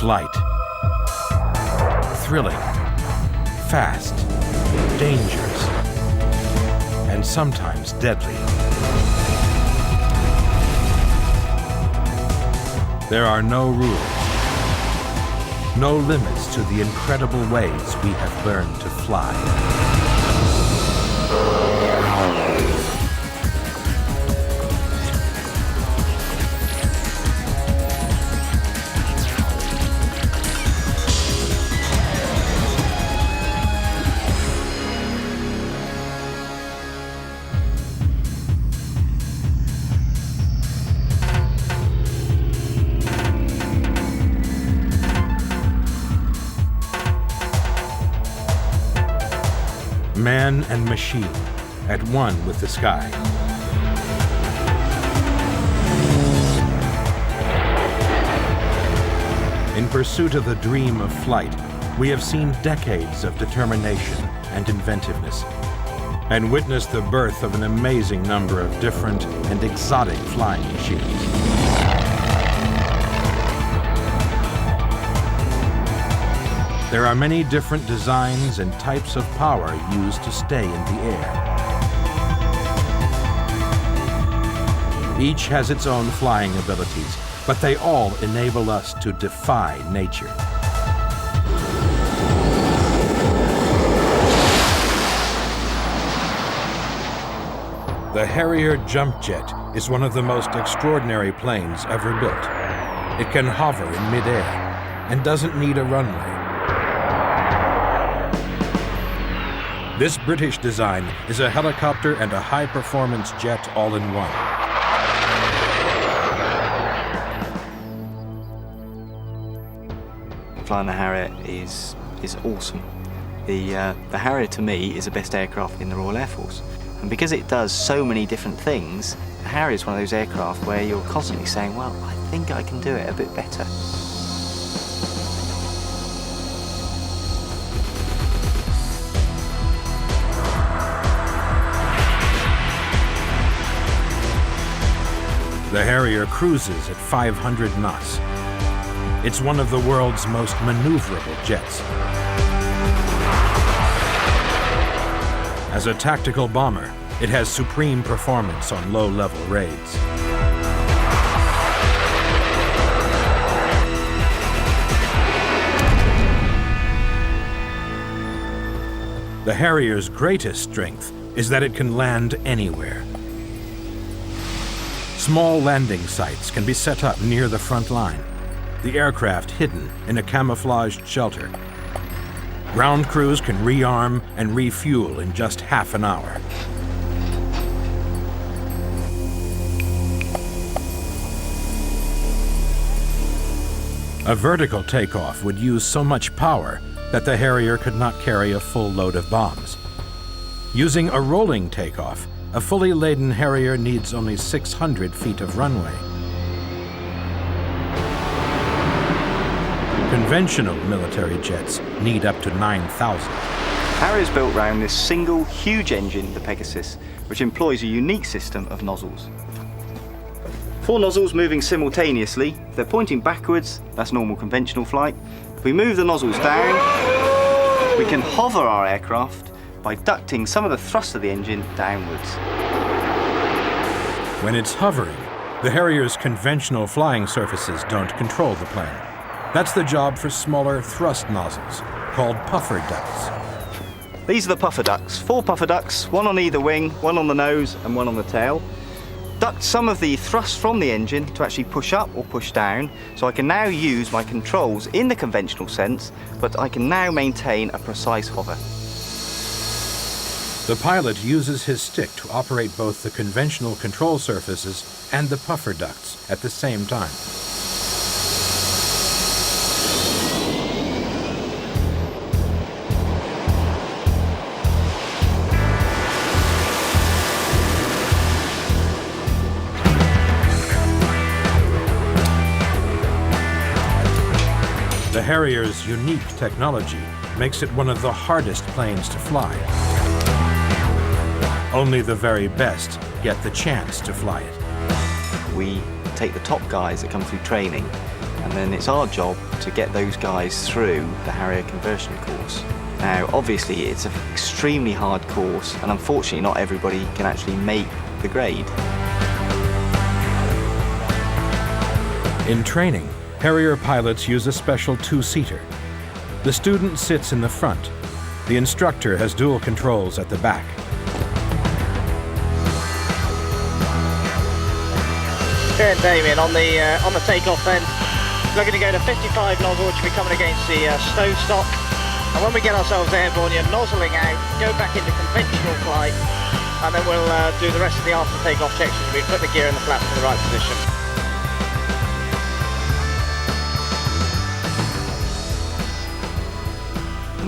Flight. Thrilling, fast, dangerous, and sometimes deadly. There are no rules, no limits to the incredible ways we have learned to fly. Man and machine, at one with the sky. In pursuit of the dream of flight, we have seen decades of determination and inventiveness, and witnessed the birth of an amazing number of different and exotic flying machines. There are many different designs and types of power used to stay in the air. Each has its own flying abilities, but they all enable us to defy nature. The Harrier Jump Jet is one of the most extraordinary planes ever built. It can hover in midair and doesn't need a runway. This British design is a helicopter and a high-performance jet all in one. Flying the Harrier is awesome. The Harrier, to me, is the best aircraft in the Royal Air Force. And because it does so many different things, the Harrier is one of those aircraft where you're constantly saying, well, I think I can do it a bit better. The Harrier cruises at 500 knots. It's one of the world's most maneuverable jets. As a tactical bomber, it has supreme performance on low-level raids. The Harrier's greatest strength is that it can land anywhere. Small landing sites can be set up near the front line, the aircraft hidden in a camouflaged shelter. Ground crews can rearm and refuel in just half an hour. A vertical takeoff would use so much power that the Harrier could not carry a full load of bombs. Using a rolling takeoff, a fully laden Harrier needs only 600 feet of runway. Conventional military jets need up to 9,000. Harrier's built around this single, huge engine, the Pegasus, which employs a unique system of nozzles. 4 nozzles moving simultaneously. If they're pointing backwards, that's normal conventional flight. If we move the nozzles down, we can hover our aircraft by ducting some of the thrust of the engine downwards. When it's hovering, the Harrier's conventional flying surfaces don't control the plane. That's the job for smaller thrust nozzles, called puffer ducts. These are the puffer ducts. 4 puffer ducts, 1 on either wing, 1 on the nose and 1 on the tail. Duct some of the thrust from the engine to actually push up or push down, so I can now use my controls in the conventional sense, but I can now maintain a precise hover. The pilot uses his stick to operate both the conventional control surfaces and the puffer ducts at the same time. The Harrier's unique technology makes it one of the hardest planes to fly. Only the very best get the chance to fly it. We take the top guys that come through training and then it's our job to get those guys through the Harrier conversion course. Now, obviously, it's an extremely hard course, and unfortunately, not everybody can actually make the grade. In training, Harrier pilots use a special two-seater. The student sits in the front. The instructor has dual controls at the back. Here, Damien, on the takeoff then, looking to go to 55 nozzle, which will be coming against the stow stop. And when we get ourselves airborne, you're nozzling out, go back into conventional flight, and then we'll do the rest of the after takeoff checks. We put the gear and the flaps in the right position.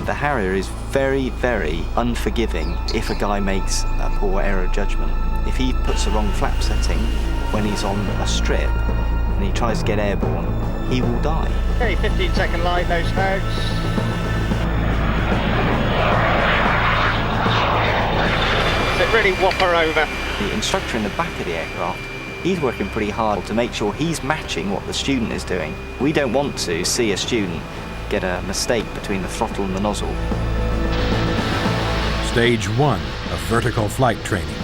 The Harrier is very, very unforgiving if a guy makes a poor error of judgment. If he puts the wrong flap setting when he's on a strip and he tries to get airborne, he will die. Okay, 15-second light, no spouts. So really whopper over. The instructor in the back of the aircraft, he's working pretty hard to make sure he's matching what the student is doing. We don't want to see a student get a mistake between the throttle and the nozzle. Stage 1 of vertical flight training.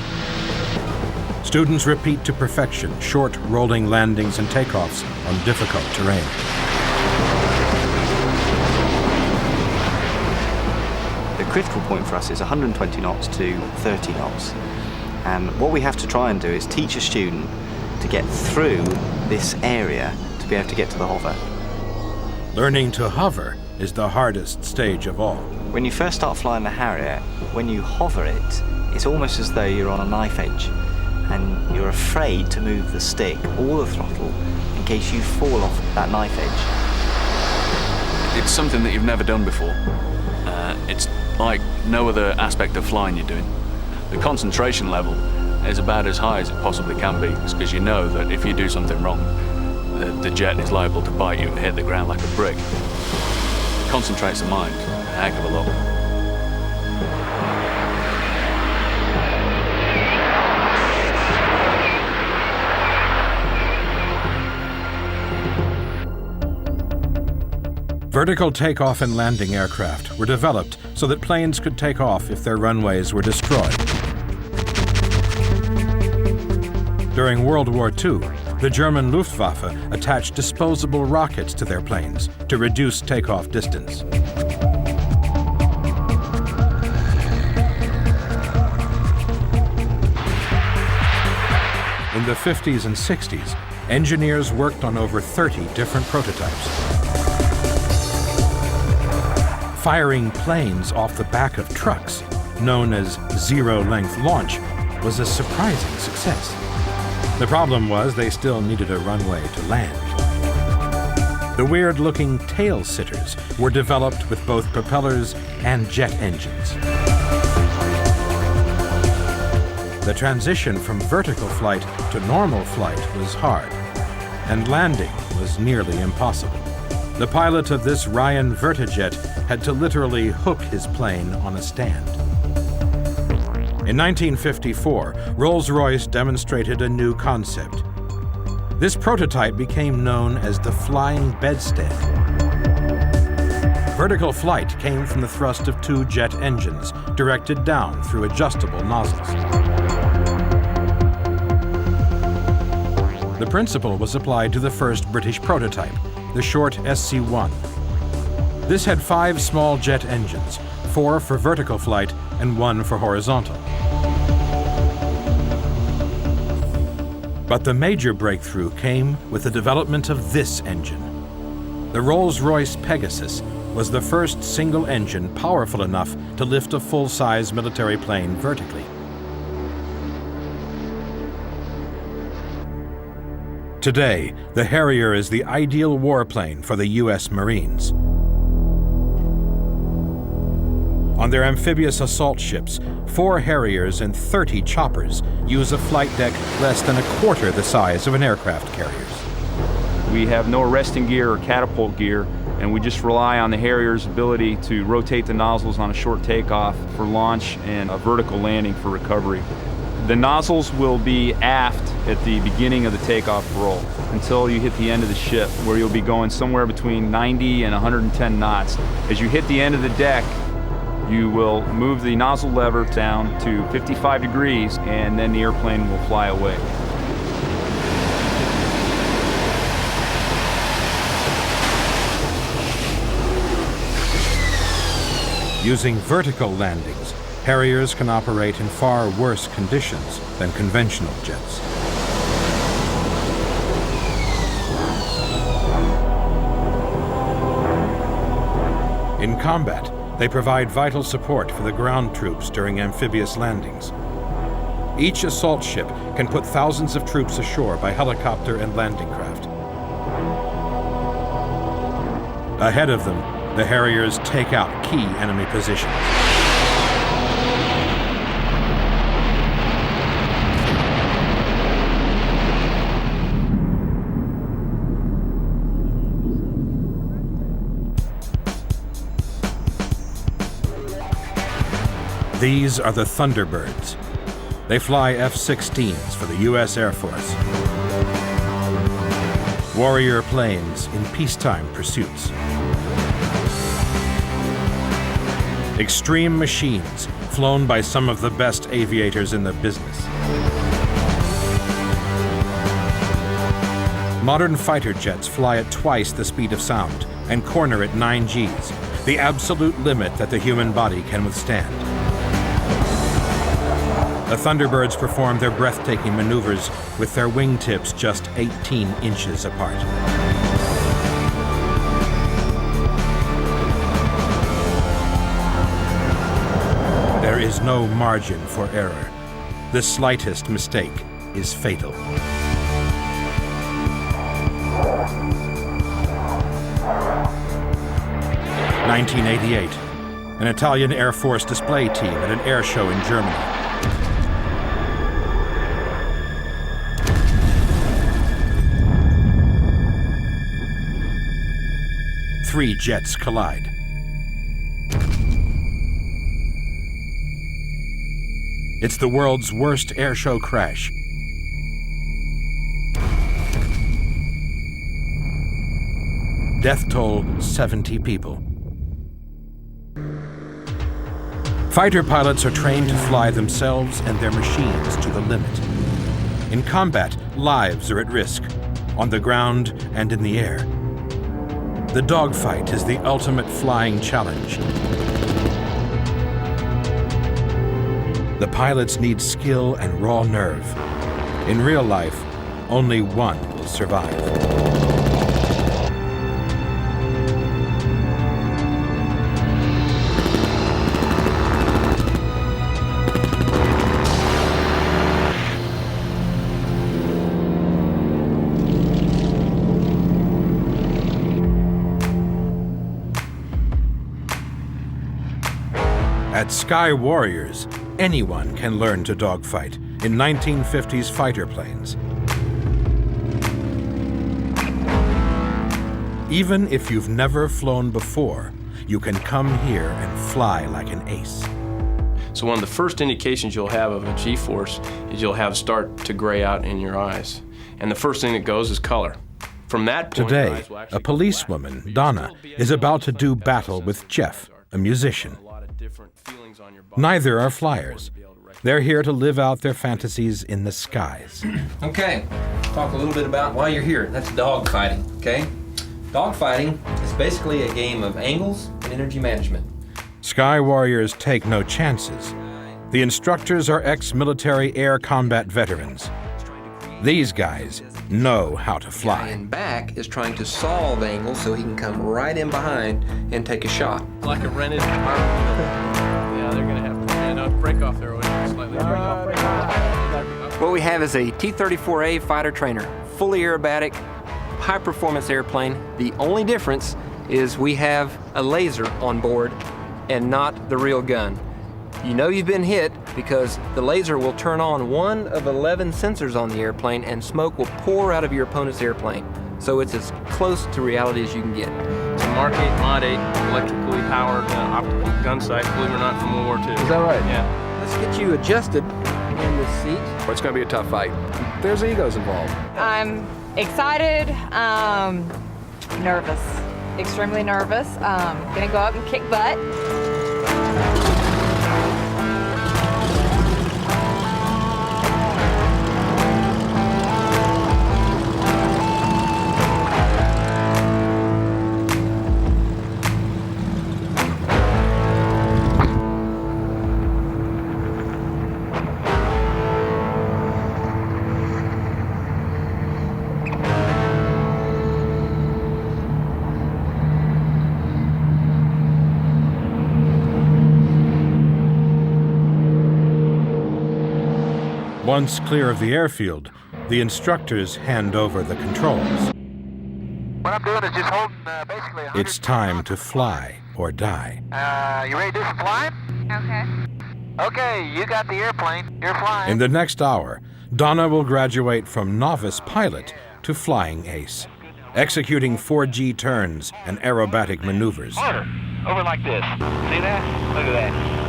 Students repeat to perfection short rolling landings and takeoffs on difficult terrain. The critical point for us is 120 knots to 30 knots. And what we have to try and do is teach a student to get through this area to be able to get to the hover. Learning to hover is the hardest stage of all. When you first start flying the Harrier, when you hover it, it's almost as though you're on a knife edge and you're afraid to move the stick or the throttle in case you fall off that knife edge. It's something that you've never done before. It's like no other aspect of flying you're doing. The concentration level is about as high as it possibly can be, because you know that if you do something wrong, the jet is liable to bite you and hit the ground like a brick. It concentrates the mind a heck of a lot. Vertical takeoff and landing aircraft were developed so that planes could take off if their runways were destroyed. During World War II, the German Luftwaffe attached disposable rockets to their planes to reduce takeoff distance. In the 50s and 60s, engineers worked on over 30 different prototypes. Firing planes off the back of trucks, known as zero-length launch, was a surprising success. The problem was they still needed a runway to land. The weird-looking tail-sitters were developed with both propellers and jet engines. The transition from vertical flight to normal flight was hard, and landing was nearly impossible. The pilot of this Ryan Vertijet had to literally hook his plane on a stand. In 1954, Rolls-Royce demonstrated a new concept. This prototype became known as the flying bedstead. Vertical flight came from the thrust of two jet engines directed down through adjustable nozzles. The principle was applied to the first British prototype, the short SC-1. This had 5 small jet engines, 4 for vertical flight and 1 for horizontal. But the major breakthrough came with the development of this engine. The Rolls-Royce Pegasus was the first single engine powerful enough to lift a full-size military plane vertically. Today, the Harrier is the ideal warplane for the U.S. Marines. On their amphibious assault ships, 4 Harriers and 30 choppers use a flight deck less than a quarter the size of an aircraft carrier's. We have no arresting gear or catapult gear, and we just rely on the Harrier's ability to rotate the nozzles on a short takeoff for launch and a vertical landing for recovery. The nozzles will be aft at the beginning of the takeoff roll until you hit the end of the ship, where you'll be going somewhere between 90 and 110 knots. As you hit the end of the deck, you will move the nozzle lever down to 55 degrees, and then the airplane will fly away. Using vertical landings, Harriers can operate in far worse conditions than conventional jets. In combat, they provide vital support for the ground troops during amphibious landings. Each assault ship can put thousands of troops ashore by helicopter and landing craft. Ahead of them, the Harriers take out key enemy positions. These are the Thunderbirds. They fly F-16s for the U.S. Air Force. Warrior planes in peacetime pursuits. Extreme machines flown by some of the best aviators in the business. Modern fighter jets fly at twice the speed of sound and corner at 9 Gs, the absolute limit that the human body can withstand. The Thunderbirds perform their breathtaking maneuvers with their wingtips just 18 inches apart. There is no margin for error. The slightest mistake is fatal. (1988), an Italian Air Force display team at an air show in Germany. Three jets collide. It's the world's worst air show crash. Death toll, 70 people. Fighter pilots are trained to fly themselves and their machines to the limit. In combat, lives are at risk, on the ground and in the air. The dogfight is the ultimate flying challenge. The pilots need skill and raw nerve. In real life, only one will survive. At Sky Warriors, anyone can learn to dogfight in 1950s fighter planes. Even if you've never flown before, you can come here and fly like an ace. So one of the first indications you'll have of a G-force is you'll have start to gray out in your eyes. And the first thing that goes is color. From that point, today, a policewoman, Donna, is about to do battle with Jeff, a musician. Neither are flyers. They're here to live out their fantasies in the skies. Okay, talk a little bit about why you're here. That's dogfighting, okay? Dogfighting is basically a game of angles and energy management. Sky Warriors take no chances. The instructors are ex-military air combat veterans. These guys know how to The guy fly. in back is trying to solve angles so he can come right in behind and take a shot. Like a rented apartment. Yeah, they're gonna have break off there slightly. What we have is a T-34A fighter trainer, fully aerobatic, high-performance airplane. The only difference is we have a laser on board and not the real gun. You know you've been hit because the laser will turn on one of 11 sensors on the airplane and smoke will pour out of your opponent's airplane. So it's as close to reality as you can get. It's a Mark 8 Mod 8 electrically powered optical gun sight, believe it or not, from World War II. Is that right? Yeah. Let's get you adjusted in the seat. It's going to be a tough fight. There's egos involved. I'm excited, nervous, extremely nervous. Gonna go up and kick butt. Once clear of the airfield, the instructors hand over the controls. What I'm doing is just holding basically 100. It's time to fly or die. You ready to do some flying? Okay. Okay, you got the airplane. You're flying. In the next hour, Donna will graduate from novice pilot to flying ace, executing 4G turns and aerobatic maneuvers. Over like this. See that? Look at that.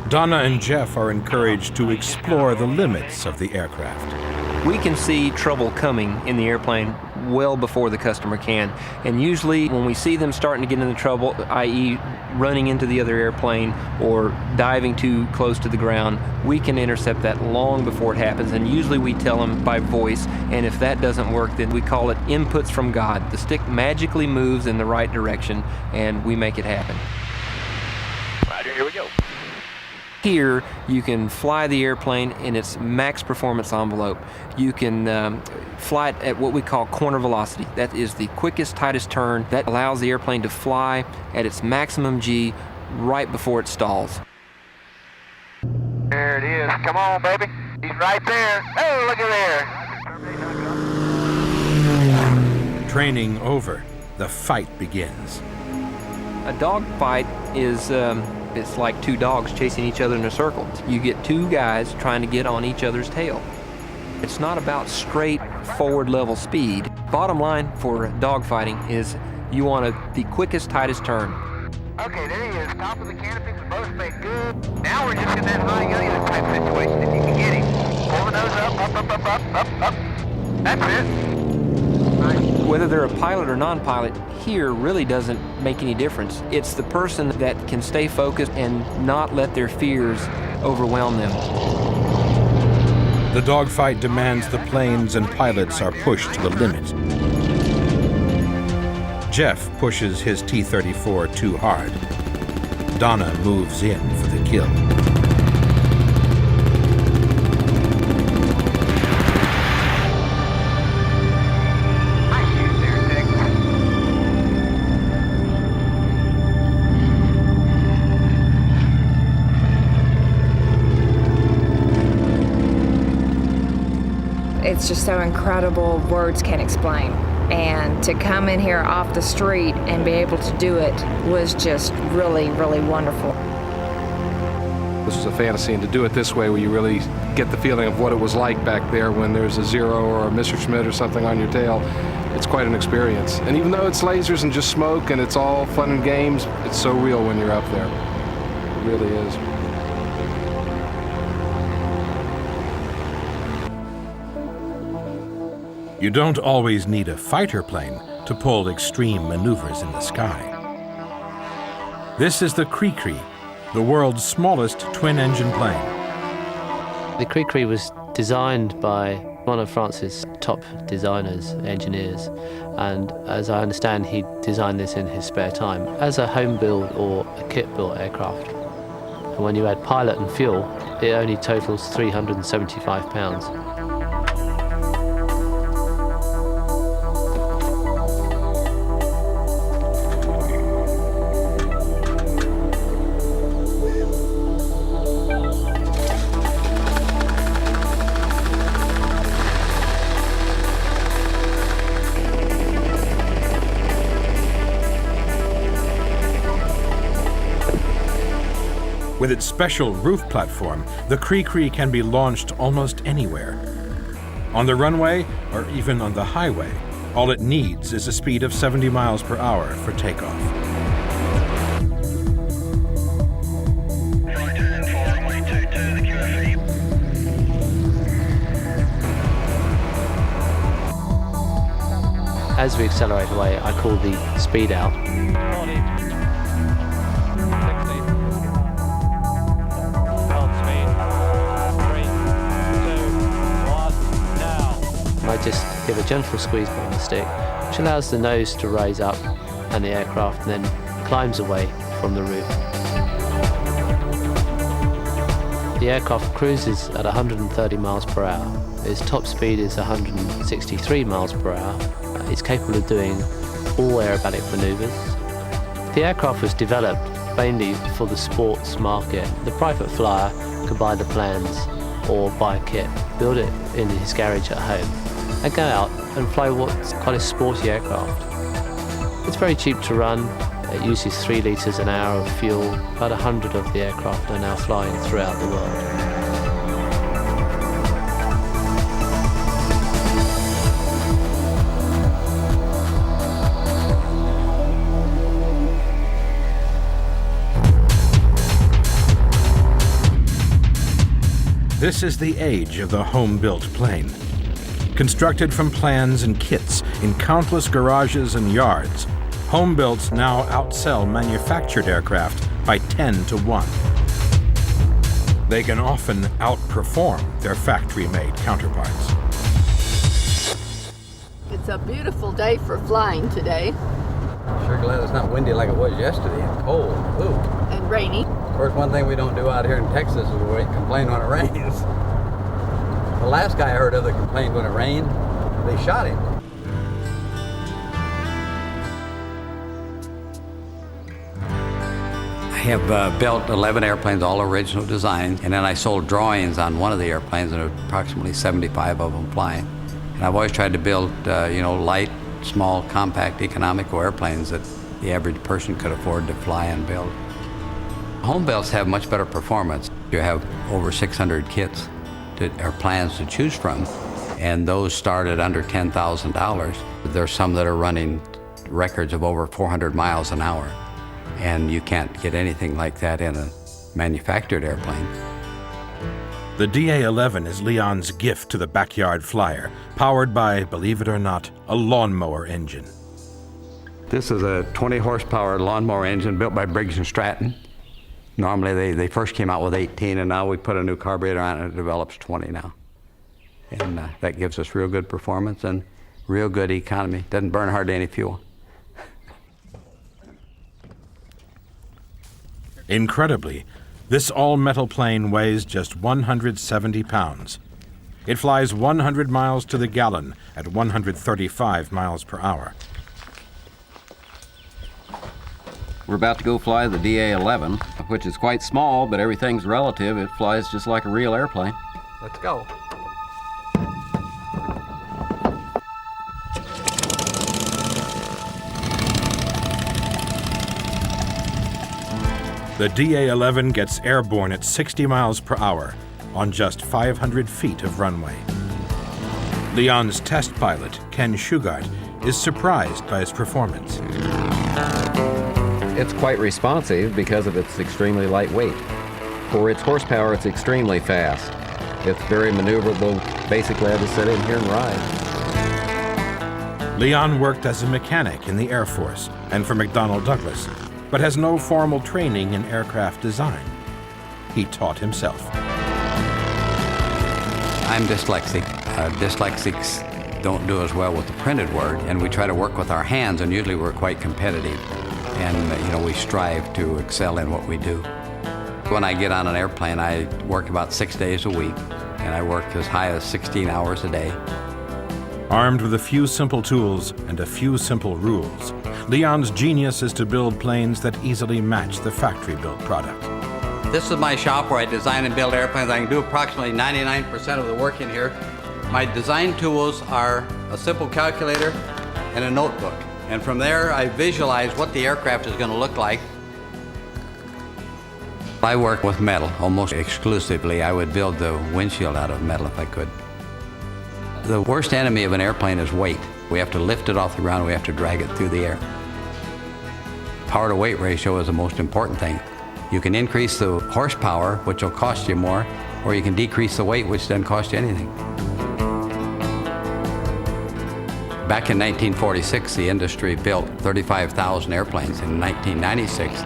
Donna and Jeff are encouraged to explore the limits of the aircraft. We can see trouble coming in the airplane well before the customer can. And usually when we see them starting to get into trouble, i.e. running into the other airplane or diving too close to the ground, we can intercept that long before it happens. And usually we tell them by voice, and if that doesn't work, then we call it inputs from God. The stick magically moves in the right direction and we make it happen. Roger, here we go. Here, you can fly the airplane in its max performance envelope. You can fly it at what we call corner velocity. That is the quickest, tightest turn that allows the airplane to fly at its maximum G right before it stalls. There it is. Come on, baby. He's right there. Oh, look at there. Training over, the fight begins. A dog fight is it's like two dogs chasing each other in a circle. You get two guys trying to get on each other's tail. It's not about straight forward level speed. Bottom line for dog fighting is you want the quickest, tightest turn. Okay, there he is. Top of the canopy. We both made good. Now we're just in that honey onion type situation. If you can get him, pull the nose up. That's it. Whether they're a pilot or non-pilot, here really doesn't make any difference. It's the person that can stay focused and not let their fears overwhelm them. The dogfight demands the planes and pilots are pushed to the limit. Jeff pushes his T-34 too hard. Donna moves in for the kill. It's just so incredible, words can't explain. And to come in here off the street and be able to do it was just really, really wonderful. This is a fantasy, and to do it this way where you really get the feeling of what it was like back there when there's a Zero or a Mr. Schmidt or something on your tail, it's quite an experience. And even though it's lasers and just smoke and it's all fun and games, it's so real when you're up there. It really is. You don't always need a fighter plane to pull extreme maneuvers in the sky. This is the Cree-Cree, the world's smallest twin-engine plane. The Cree-Cree was designed by one of France's top designers, engineers, and as I understand, he designed this in his spare time as a home-built or a kit-built aircraft. And when you add pilot and fuel, it only totals 375 pounds. With its special roof platform, the Cree-Cree can be launched almost anywhere. On the runway, or even on the highway, all it needs is a speed of 70 miles per hour for takeoff. As we accelerate away, I call the speed out. I just give a gentle squeeze behind the stick, which allows the nose to raise up and the aircraft then climbs away from the roof. The aircraft cruises at 130 miles per hour. Its top speed is 163 miles per hour. It's capable of doing all aerobatic maneuvers. The aircraft was developed mainly for the sports market. The private flyer could buy the plans or buy a kit, build it in his garage at home, and go out and fly what's quite a sporty aircraft. It's very cheap to run. It uses 3 litres an hour of fuel. About 100 of the aircraft are now flying throughout the world. This is the age of the home-built plane. Constructed from plans and kits in countless garages and yards, home-builts now outsell manufactured aircraft by 10 to 1. They can often outperform their factory-made counterparts. It's a beautiful day for flying today. Sure glad it's not windy like it was yesterday and cold. Ooh. And rainy. Of course, one thing we don't do out here in Texas is we complain when it rains. The last guy I heard of that complained when it rained, they shot him. I have built 11 airplanes, all original design, and then I sold drawings on one of the airplanes, and approximately 75 of them flying. And I've always tried to build, light, small, compact, economical airplanes that the average person could afford to fly and build. Home builds have much better performance. You have over 600 kits or plans to choose from, and those start at under $10,000. There's some that are running records of over 400 miles an hour, and you can't get anything like that in a manufactured airplane. The DA-11 is Leon's gift to the backyard flyer, powered by, believe it or not, a lawnmower engine. This is a 20 horsepower lawnmower engine built by Briggs & Stratton. Normally they first came out with 18, and now we put a new carburetor on it and it develops 20 now. And that gives us real good performance and real good economy. Doesn't burn hardly any fuel. Incredibly, this all-metal plane weighs just 170 pounds. It flies 100 miles to the gallon at 135 miles per hour. We're about to go fly the DA-11, which is quite small, but everything's relative. It flies just like a real airplane. Let's go. The DA-11 gets airborne at 60 miles per hour on just 500 feet of runway. Leon's test pilot, Ken Shugart, is surprised by its performance. It's quite responsive because of its extremely lightweight. For its horsepower, it's extremely fast. It's very maneuverable. Basically, I just sit in here and ride. Leon worked as a mechanic in the Air Force and for McDonnell Douglas, but has no formal training in aircraft design. He taught himself. I'm dyslexic. Dyslexics don't do as well with the printed word, and we try to work with our hands, and usually we're quite competitive. And we strive to excel in what we do. When I get on an airplane, I work about 6 days a week, and I work as high as 16 hours a day. Armed with a few simple tools and a few simple rules, Leon's genius is to build planes that easily match the factory-built product. This is my shop where I design and build airplanes. I can do approximately 99% of the work in here. My design tools are a simple calculator and a notebook. And from there, I visualize what the aircraft is going to look like. I work with metal almost exclusively. I would build the windshield out of metal if I could. The worst enemy of an airplane is weight. We have to lift it off the ground, we have to drag it through the air. Power to weight ratio is the most important thing. You can increase the horsepower, which will cost you more, or you can decrease the weight, which doesn't cost you anything. Back in 1946, the industry built 35,000 airplanes. In 1996,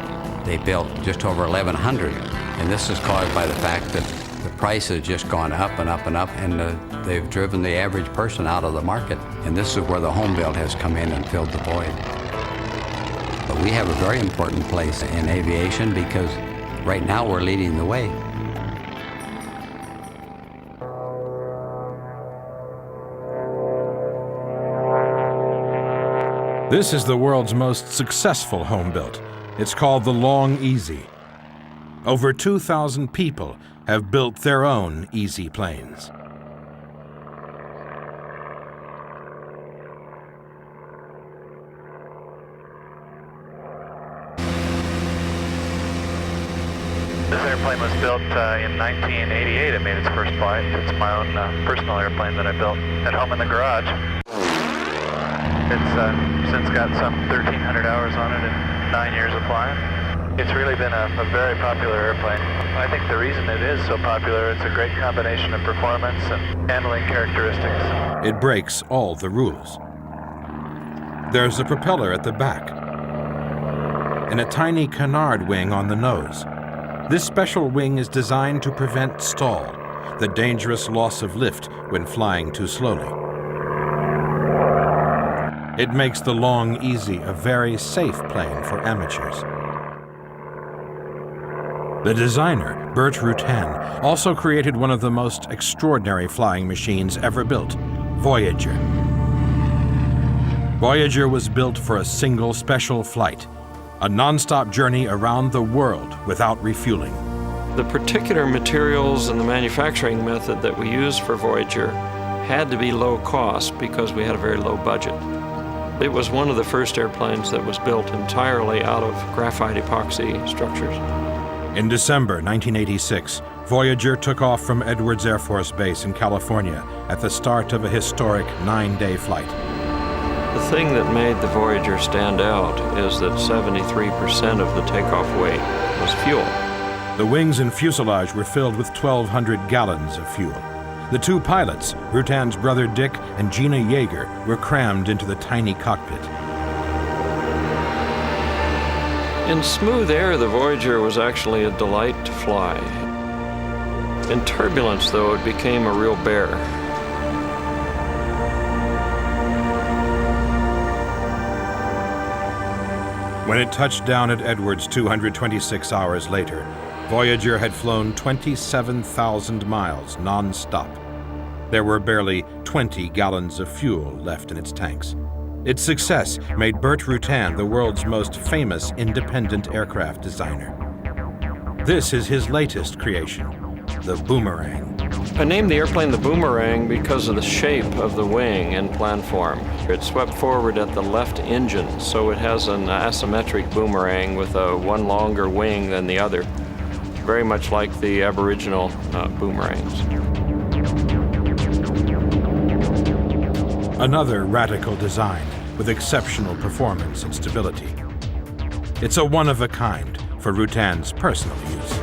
they built just over 1,100. And this is caused by the fact that the price has just gone up and up and up, and they've driven the average person out of the market. And this is where the home built has come in and filled the void. But we have a very important place in aviation because right now we're leading the way. This is the world's most successful home built. It's called the Long Easy. Over 2,000 people have built their own easy planes. This airplane was built in 1988. It made its first flight. It's my own personal airplane that I built at home in the garage. It's since got some 1,300 hours on it and 9 years of flying. It's really been a very popular airplane. I think the reason it is so popular, it's a great combination of performance and handling characteristics. It breaks all the rules. There's a propeller at the back and a tiny canard wing on the nose. This special wing is designed to prevent stall, the dangerous loss of lift when flying too slowly. It makes the Long Easy a very safe plane for amateurs. The designer, Bert Rutan, also created one of the most extraordinary flying machines ever built, Voyager. Voyager was built for a single special flight, a non-stop journey around the world without refueling. The particular materials and the manufacturing method that we used for Voyager had to be low cost because we had a very low budget. It was one of the first airplanes that was built entirely out of graphite epoxy structures. In December 1986, Voyager took off from Edwards Air Force Base in California at the start of a historic 9-day flight. The thing that made the Voyager stand out is that 73% of the takeoff weight was fuel. The wings and fuselage were filled with 1,200 gallons of fuel. The two pilots, Rutan's brother Dick and Gina Yeager, were crammed into the tiny cockpit. In smooth air, the Voyager was actually a delight to fly. In turbulence, though, it became a real bear. When it touched down at Edwards 226 hours later, Voyager had flown 27,000 miles non-stop. There were barely 20 gallons of fuel left in its tanks. Its success made Bert Rutan the world's most famous independent aircraft designer. This is his latest creation, the Boomerang. I named the airplane the Boomerang because of the shape of the wing and planform. It swept forward at the left engine, so it has an asymmetric boomerang with one longer wing than the other, very much like the Aboriginal boomerangs. Another radical design with exceptional performance and stability. It's a one-of-a-kind for Rutan's personal use.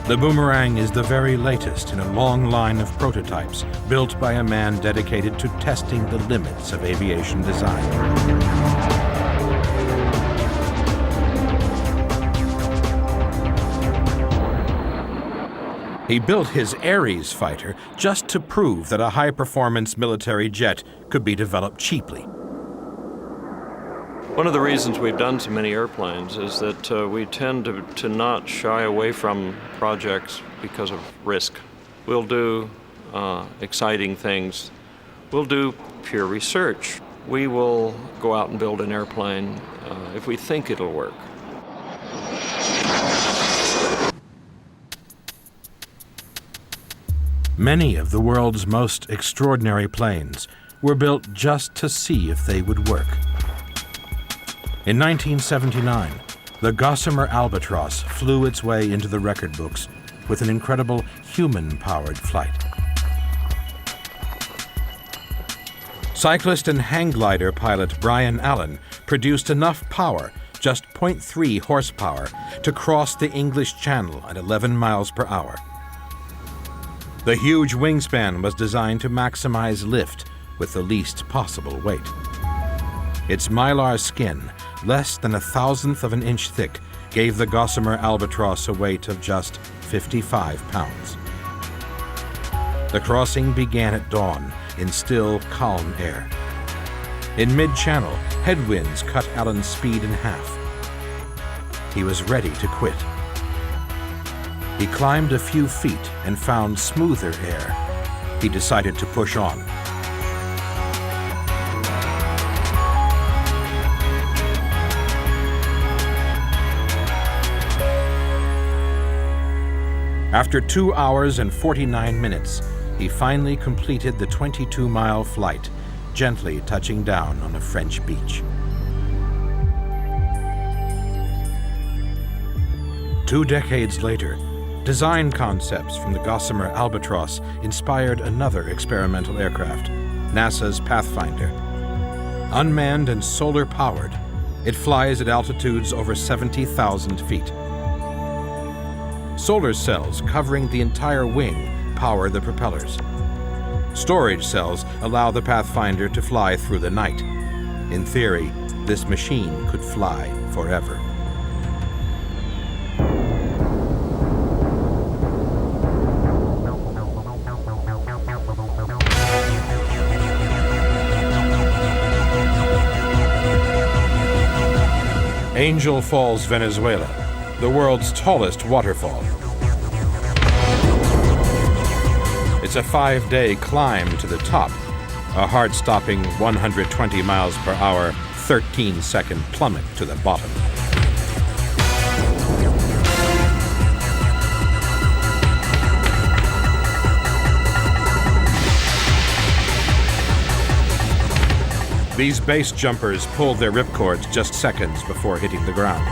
The Boomerang is the very latest in a long line of prototypes built by a man dedicated to testing the limits of aviation design. He built his Ares fighter just to prove that a high-performance military jet could be developed cheaply. One of the reasons we've done so many airplanes is that we tend to not shy away from projects because of risk. We'll do exciting things. We'll do pure research. We will go out and build an airplane if we think it'll work. Many of the world's most extraordinary planes were built just to see if they would work. In 1979, the Gossamer Albatross flew its way into the record books with an incredible human-powered flight. Cyclist and hang glider pilot Brian Allen produced enough power just 0.3 horsepower, to cross the English Channel at 11 miles per hour. The huge wingspan was designed to maximize lift with the least possible weight. Its mylar skin, less than 1/1000th of an inch thick, gave the Gossamer Albatross a weight of just 55 pounds. The crossing began at dawn in still, calm air. In mid-channel, headwinds cut Allen's speed in half. He was ready to quit. He climbed a few feet and found smoother air. He decided to push on. After 2 hours and 49 minutes, he finally completed the 22-mile flight, gently touching down on a French beach. 2 decades later, design concepts from the Gossamer Albatross inspired another experimental aircraft, NASA's Pathfinder. Unmanned and solar-powered, it flies at altitudes over 70,000 feet. Solar cells covering the entire wing power the propellers. Storage cells allow the Pathfinder to fly through the night. In theory, this machine could fly forever. Angel Falls, Venezuela, the world's tallest waterfall. It's a 5-day climb to the top, a heart-stopping 120 miles per hour, 13-second plummet to the bottom. These base jumpers pulled their ripcords just seconds before hitting the ground.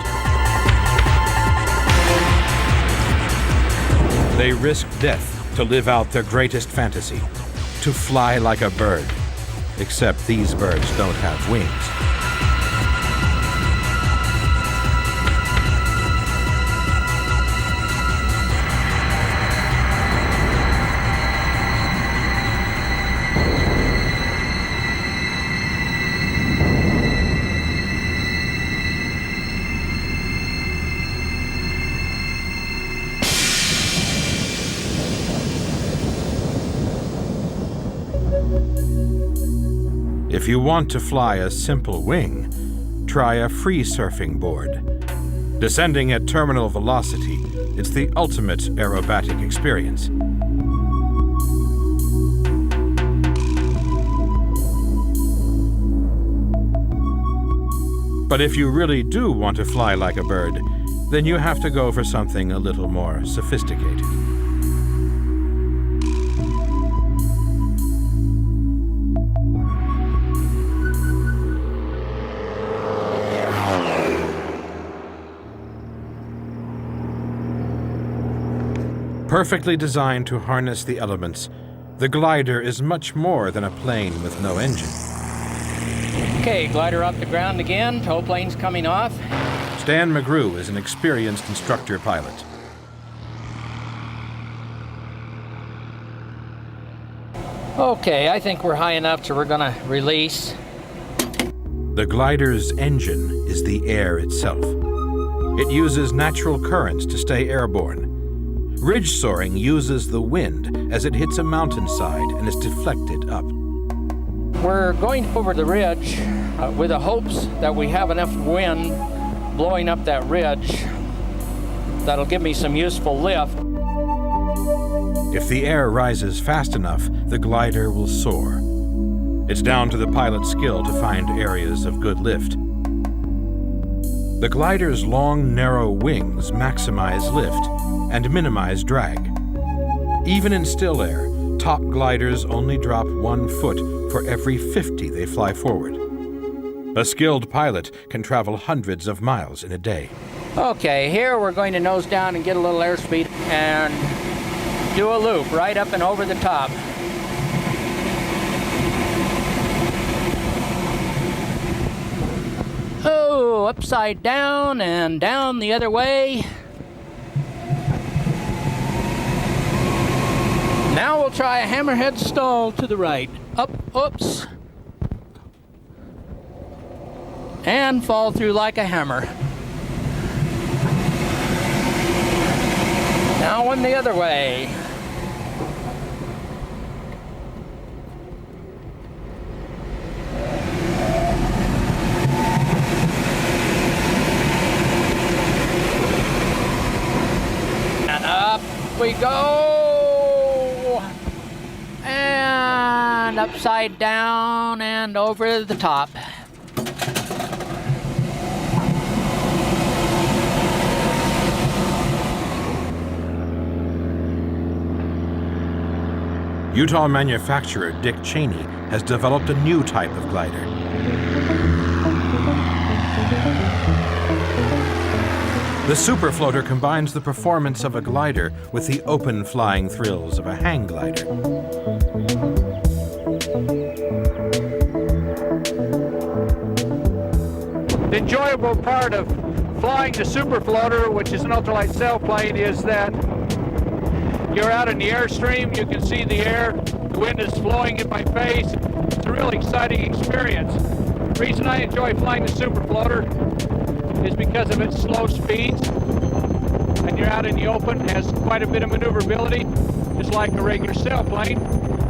They risked death to live out their greatest fantasy, to fly like a bird. Except these birds don't have wings. If you want to fly a simple wing, try a free surfing board. Descending at terminal velocity, it's the ultimate aerobatic experience. But if you really do want to fly like a bird, then you have to go for something a little more sophisticated. Perfectly designed to harness the elements, the glider is much more than a plane with no engine. Okay, glider off the ground again, tow plane's coming off. Stan McGrew is an experienced instructor pilot. Okay, I think we're high enough, so we're gonna release. The glider's engine is the air itself. It uses natural currents to stay airborne. Ridge soaring uses the wind as it hits a mountainside and is deflected up. We're going over the ridge with the hopes that we have enough wind blowing up that ridge that'll give me some useful lift. If the air rises fast enough, the glider will soar. It's down to the pilot's skill to find areas of good lift. The glider's long, narrow wings maximize lift and minimize drag. Even in still air, top gliders only drop 1 foot for every 50 they fly forward. A skilled pilot can travel hundreds of miles in a day. Okay, here we're going to nose down and get a little airspeed and do a loop right up and over the top. Oh, upside down and down the other way. Now we'll try a hammerhead stall to the right. Up, oops. And fall through like a hammer. Now one the other way. And up we go. And upside down and over the top. Utah manufacturer Dick Cheney has developed a new type of glider. The Superfloater combines the performance of a glider with the open flying thrills of a hang glider. The enjoyable part of flying the Superfloater, which is an ultralight sailplane, is that you're out in the airstream, you can see the air, the wind is flowing in my face. It's a really exciting experience. The reason I enjoy flying the Superfloater is because of its slow speeds. And you're out in the open, it has quite a bit of maneuverability, just like a regular sailplane,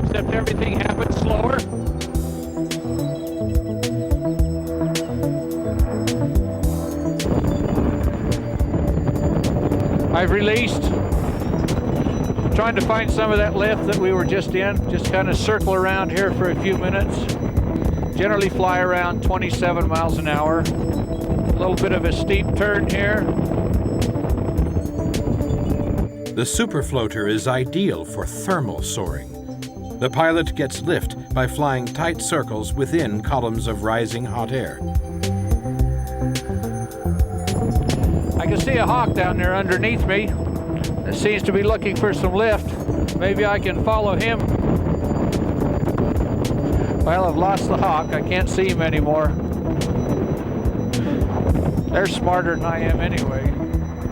except everything happens slower. I've released. Trying to find some of that lift that we were just in. Just kind of circle around here for a few minutes. Generally fly around 27 miles an hour. A little bit of a steep turn here. The Superfloater is ideal for thermal soaring. The pilot gets lift by flying tight circles within columns of rising hot air. I can see a hawk down there underneath me. It seems to be looking for some lift. Maybe I can follow him. Well, I've lost the hawk. I can't see him anymore. They're smarter than I am anyway.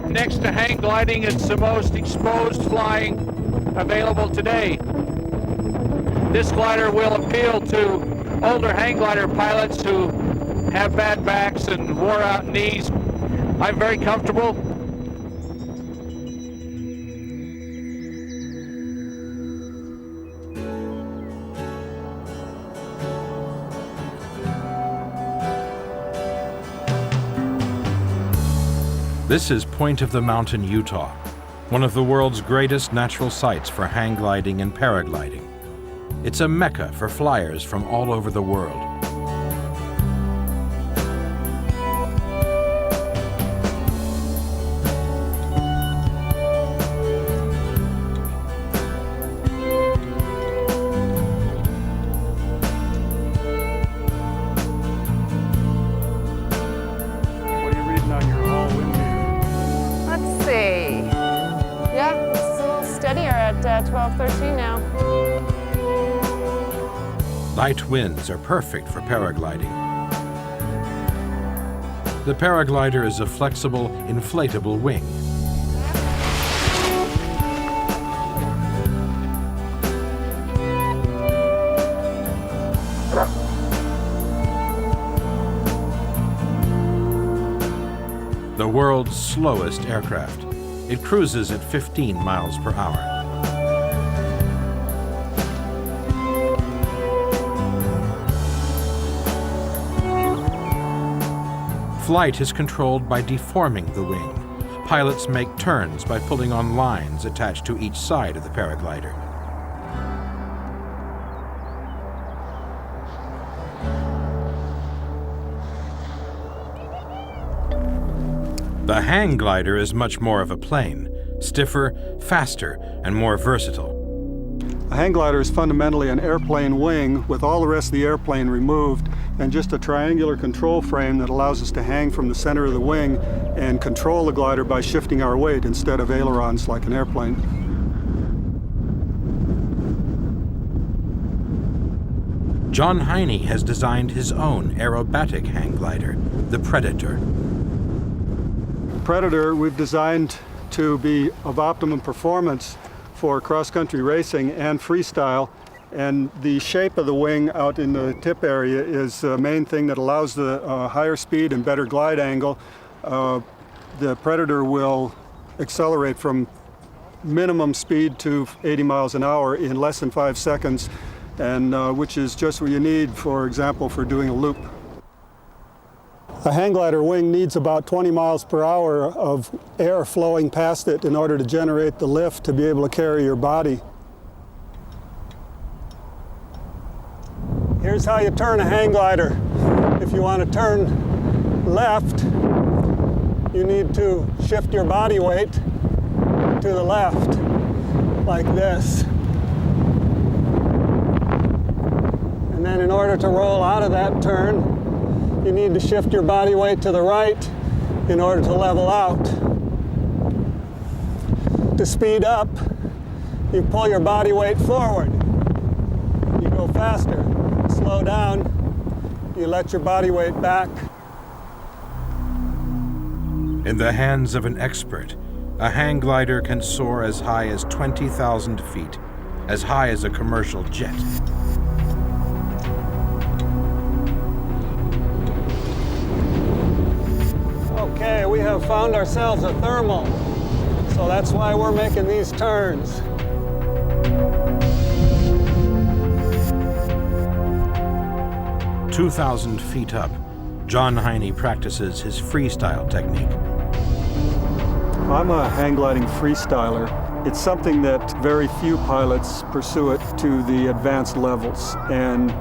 Next to hang gliding, it's the most exposed flying available today. This glider will appeal to older hang glider pilots who have bad backs and wore out knees. I'm very comfortable. This is Point of the Mountain, Utah, one of the world's greatest natural sites for hang gliding and paragliding. It's a mecca for flyers from all over the world. Let's see. Yeah, it's a little steadier at 12:13 now. Light winds are perfect for paragliding. The paraglider is a flexible, inflatable wing. The world's slowest aircraft. It cruises at 15 miles per hour. Flight is controlled by deforming the wing. Pilots make turns by pulling on lines attached to each side of the paraglider. The hang glider is much more of a plane, stiffer, faster, and more versatile. A hang glider is fundamentally an airplane wing with all the rest of the airplane removed and just a triangular control frame that allows us to hang from the center of the wing and control the glider by shifting our weight instead of ailerons like an airplane. John Heine has designed his own aerobatic hang glider, the Predator. Predator we've designed to be of optimum performance for cross-country racing and freestyle, and the shape of the wing out in the tip area is the main thing that allows the higher speed and better glide angle. The Predator will accelerate from minimum speed to 80 miles an hour in less than 5 seconds, and which is just what you need, for example, for doing a loop. A hang glider wing needs about 20 miles per hour of air flowing past it in order to generate the lift to be able to carry your body. Here's how you turn a hang glider. If you want to turn left, you need to shift your body weight to the left, like this. And then in order to roll out of that turn, you need to shift your body weight to the right in order to level out. To speed up, you pull your body weight forward. You go faster. Slow down, you let your body weight back. In the hands of an expert, a hang glider can soar as high as 20,000 feet, as high as a commercial jet. Okay, we have found ourselves a thermal, so that's why we're making these turns. "2,000 feet up, John Heine practices his freestyle technique. I'm a hang gliding freestyler. It's something that very few pilots pursue it to the advanced levels, and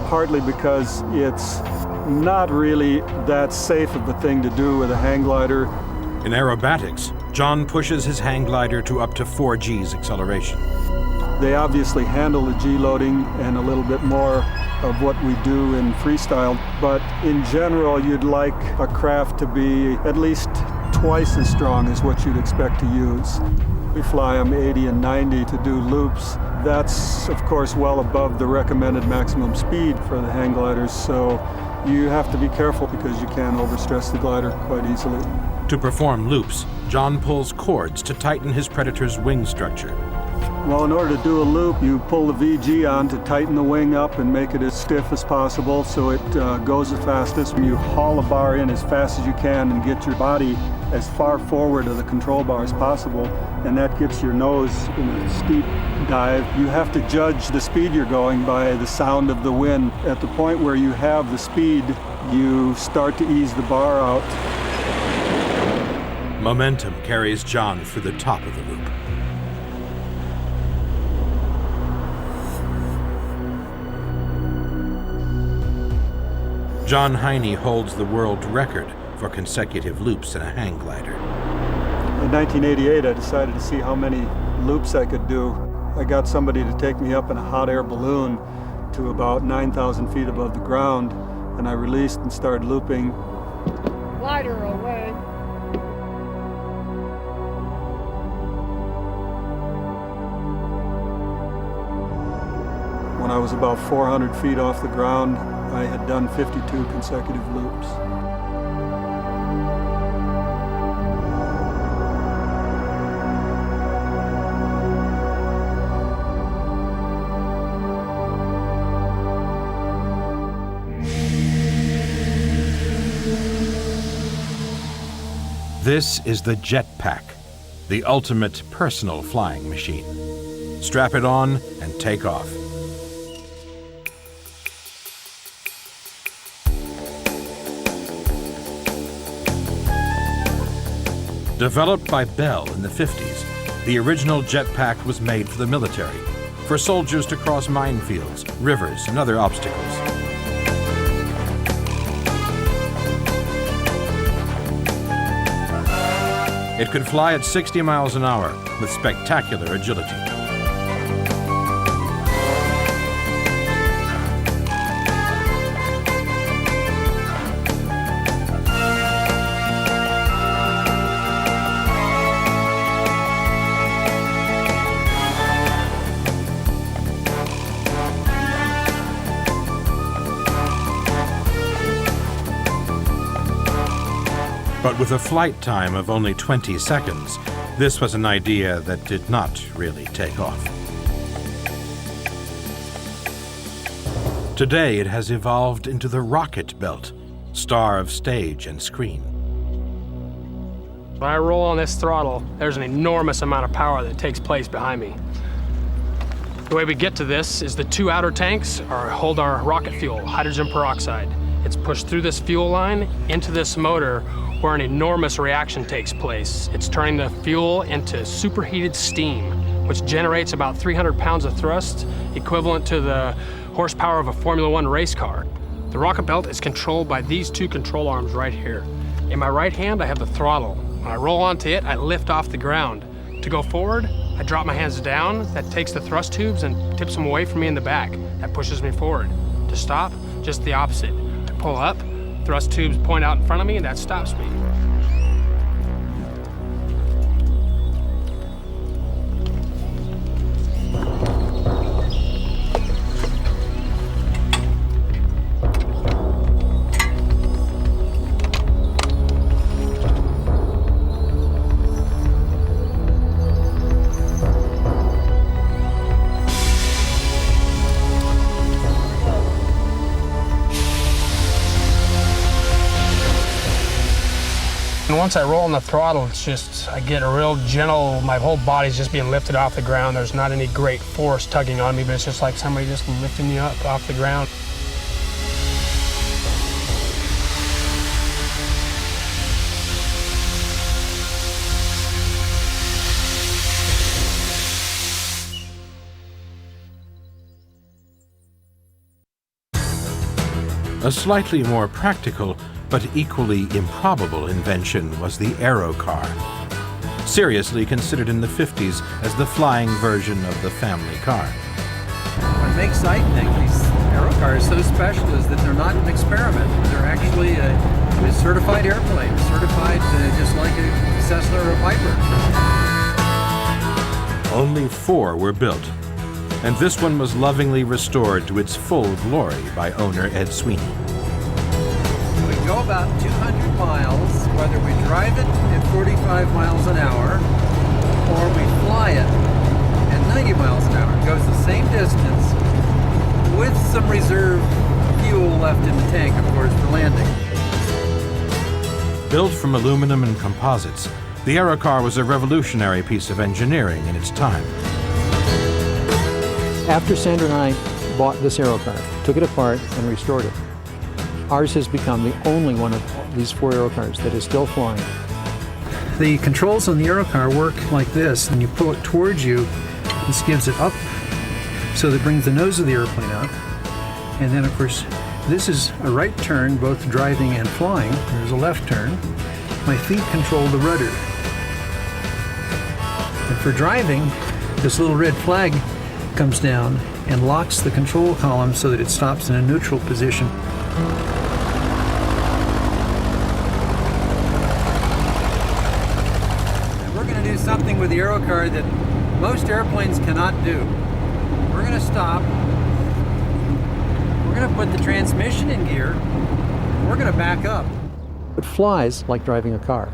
partly because it's not really that safe of a thing to do with a hang glider. In aerobatics, John pushes his hang glider to up to 4 G's acceleration. They obviously handle the G loading and a little bit more of what we do in freestyle, but in general, you'd like a craft to be at least twice as strong as what you'd expect to use. We fly them 80 and 90 to do loops. That's, of course, well above the recommended maximum speed for the hang gliders, so you have to be careful because you can overstress the glider quite easily. To perform loops, John pulls cords to tighten his Predator's wing structure. Well, in order to do a loop, you pull the VG on to tighten the wing up and make it as stiff as possible so it goes the fastest. You haul the bar in as fast as you can and get your body as far forward of the control bar as possible, and that gets your nose in a steep dive. You have to judge the speed you're going by the sound of the wind. At the point where you have the speed, you start to ease the bar out. Momentum carries John through the top of the loop. John Heine holds the world record for consecutive loops in a hang glider. In 1988, I decided to see how many loops I could do. I got somebody to take me up in a hot air balloon to about 9,000 feet above the ground, and I released and started looping. Glider away. When I was about 400 feet off the ground, I had done 52 consecutive loops. This is the jetpack, the ultimate personal flying machine. Strap it on and take off. Developed by Bell in the 50s, the original jetpack was made for the military, for soldiers to cross minefields, rivers, and other obstacles. It could fly at 60 miles an hour with spectacular agility. But with a flight time of only 20 seconds, this was an idea that did not really take off. Today, it has evolved into the rocket belt, star of stage and screen. When I roll on this throttle, there's an enormous amount of power that takes place behind me. The way we get to this is the two outer tanks hold our rocket fuel, hydrogen peroxide. It's pushed through this fuel line into this motor where an enormous reaction takes place. It's turning the fuel into superheated steam, which generates about 300 pounds of thrust, equivalent to the horsepower of a Formula One race car. The rocket belt is controlled by these two control arms right here. In my right hand, I have the throttle. When I roll onto it, I lift off the ground. To go forward, I drop my hands down. That takes the thrust tubes and tips them away from me in the back. That pushes me forward. To stop, just the opposite. I pull up, thrust tubes point out in front of me, and that stops me. And once I roll on the throttle, it's just, I get a real gentle, my whole body's just being lifted off the ground. There's not any great force tugging on me, but it's just like somebody just lifting me up off the ground. A slightly more practical but equally improbable invention was the aero car, seriously considered in the 50s as the flying version of the family car. What makes I think these aero cars so special is that they're not an experiment. They're actually a certified airplane, certified just like a Cessna or a Piper. Only 4 were built, and this one was lovingly restored to its full glory by owner Ed Sweeney. We go about 200 miles, whether we drive it at 45 miles an hour or we fly it at 90 miles an hour. It goes the same distance with some reserve fuel left in the tank, of course, for landing. Built from aluminum and composites, the Aerocar was a revolutionary piece of engineering in its time. After Sandra and I bought this Aerocar, took it apart and restored it, ours has become the only one of these 4 Aerocars that is still flying. The controls on the Aerocar work like this. When you pull it towards you, this gives it up, so that brings the nose of the airplane up. And then, of course, this is a right turn, both driving and flying. There's a left turn. My feet control the rudder. And for driving, this little red flag comes down and locks the control column so that it stops in a neutral position. And we're going to do something with the Aerocar that most airplanes cannot do. We're going to stop. We're going to put the transmission in gear. And we're going to back up. It flies like driving a car.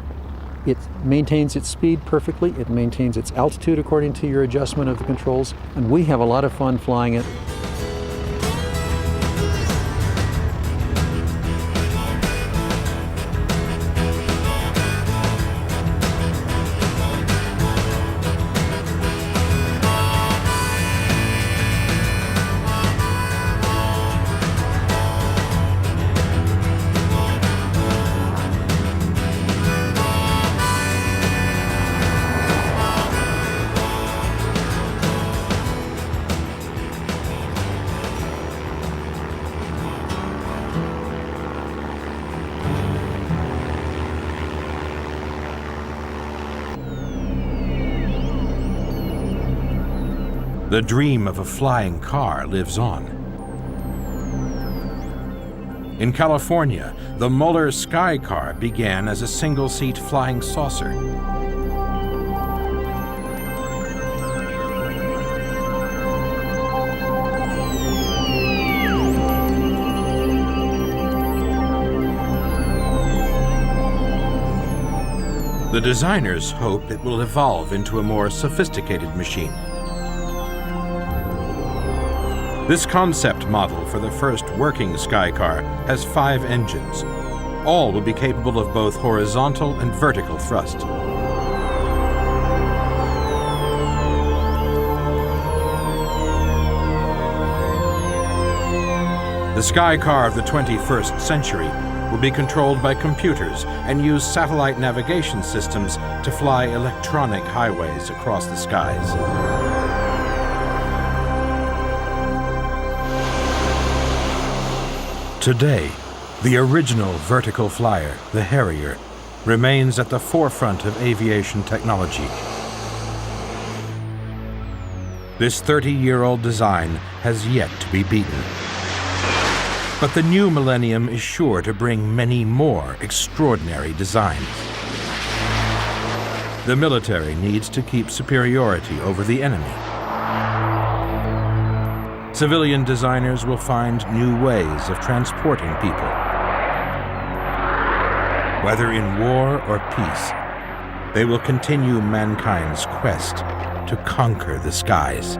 It maintains its speed perfectly. It maintains its altitude according to your adjustment of the controls. And we have a lot of fun flying it. The dream of a flying car lives on. In California, the Muller Sky Car began as a single-seat flying saucer. The designers hope it will evolve into a more sophisticated machine. This concept model for the first working Skycar has 5 engines. All will be capable of both horizontal and vertical thrust. The Skycar of the 21st century will be controlled by computers and use satellite navigation systems to fly electronic highways across the skies. Today, the original vertical flyer, the Harrier, remains at the forefront of aviation technology. This 30-year-old design has yet to be beaten. But the new millennium is sure to bring many more extraordinary designs. The military needs to keep superiority over the enemy. Civilian designers will find new ways of transporting people. Whether in war or peace, they will continue mankind's quest to conquer the skies.